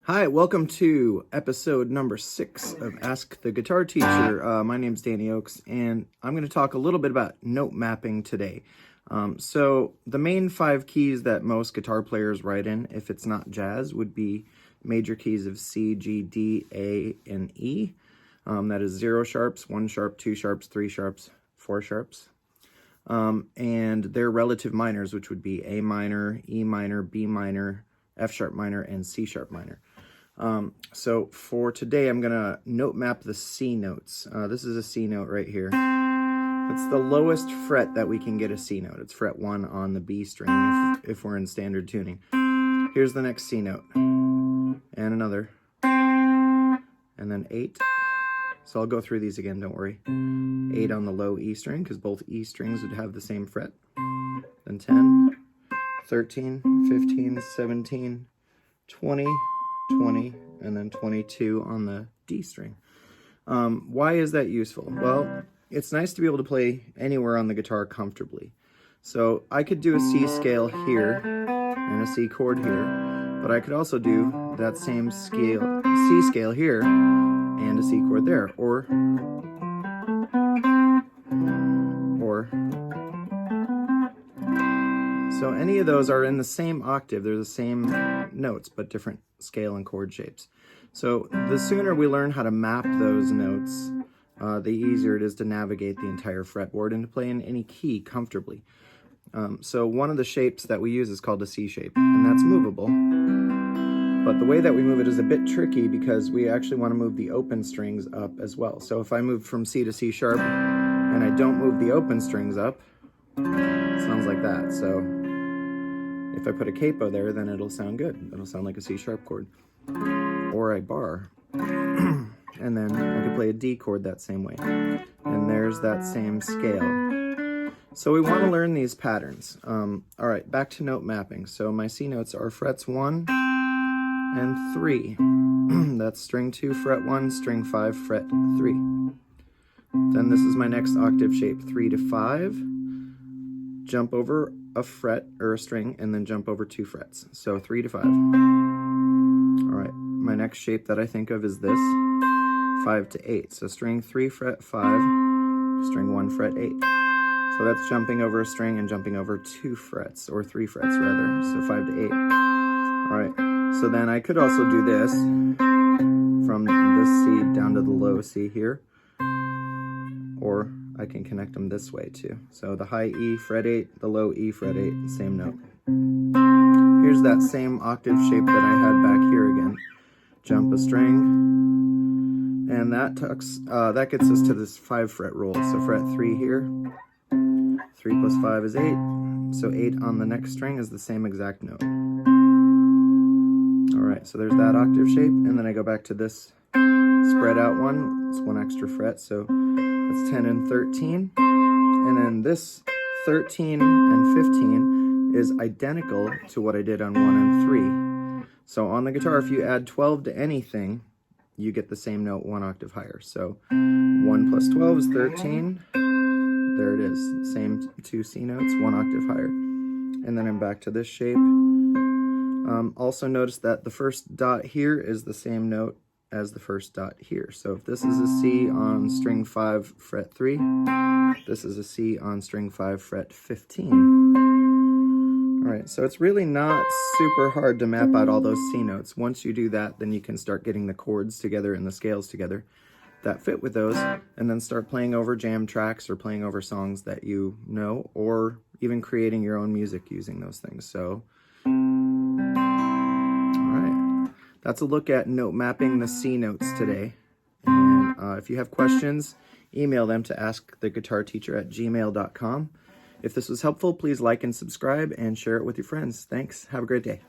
Hi, welcome to episode number 6 of Ask the Guitar Teacher. My name's Danny Oakes, and I'm going to talk a little bit about note mapping today. So the main 5 keys that most guitar players write in, if it's not jazz, would be major keys of C, G, D, A, and E. That is 0 sharps, 1 sharp, 2 sharps, 3 sharps, 4 sharps. And their relative minors, which would be A minor, E minor, B minor, F sharp minor, and C sharp minor. So for today, I'm going to note map the C notes. This is a C note right here. It's the lowest fret that we can get a C note. It's fret 1 on the B string if we're in standard tuning. Here's the next C note. And another. And then 8. So I'll go through these again, don't worry. 8 on the low E string, because both E strings would have the same fret. Then 10, 13, 15, 17, 20, 20, and then 22 on the D string. Why is that useful? Well, it's nice to be able to play anywhere on the guitar comfortably. So I could do a C scale here and a C chord here, but I could also do that same scale, C scale here and a C chord there, or so any of those are in the same octave. They're the same notes, but different scale and chord shapes. So the sooner we learn how to map those notes, the easier it is to navigate the entire fretboard and to play in any key comfortably. So one of the shapes that we use is called a C shape, and that's movable. But the way that we move it is a bit tricky because we actually want to move the open strings up as well. So if I move from C to C sharp and I don't move the open strings up, it sounds like that. So if I put a capo there, then it'll sound good. It'll sound like a C sharp chord or a bar. And then I could play a D chord that same way. And there's that same scale. So we want to learn these patterns. All right, back to note mapping. So my C notes are frets 1 and 3. That's string 2, fret 1, string 5, fret 3. Then this is my next octave shape, 3 to 5. Jump over a fret or a string and then jump over 2 frets. So 3 to 5. All right, my next shape that I think of is this, 5 to 8. So string 3, fret 5, string 1, fret 8. So that's jumping over a string and jumping over 2 frets, or 3 frets rather, so 5 to 8. All right, so then I could also do this from this C down to the low C here, or I can connect them this way too. So the high E, fret 8, the low E, fret 8, same note. Here's that same octave shape that I had back here again. Jump a string, and that gets us to this 5 fret roll. So fret 3 here, 3 plus 5 is 8, so 8 on the next string is the same exact note. All right, so there's that octave shape, and then I go back to this spread out one. It's 1 extra fret, so that's 10 and 13. And then this 13 and 15 is identical to what I did on 1 and 3. So on the guitar, if you add 12 to anything, you get the same note 1 octave higher. So 1 plus 12 is 13. There it is, same 2 C notes, 1 octave higher. And then I'm back to this shape. Also notice that the first dot here is the same note as the first dot here. So if this is a C on string 5, fret 3, this is a C on string 5, fret 15. All right, so it's really not super hard to map out all those C notes. Once you do that, then you can start getting the chords together and the scales together that fit with those, and then start playing over jam tracks or playing over songs that you know, or even creating your own music using those things. So, all right, that's a look at note mapping the C notes today. And if you have questions, email them to asktheguitarteacher@gmail.com. If this was helpful, please like and subscribe and share it with your friends. Thanks. Have a great day.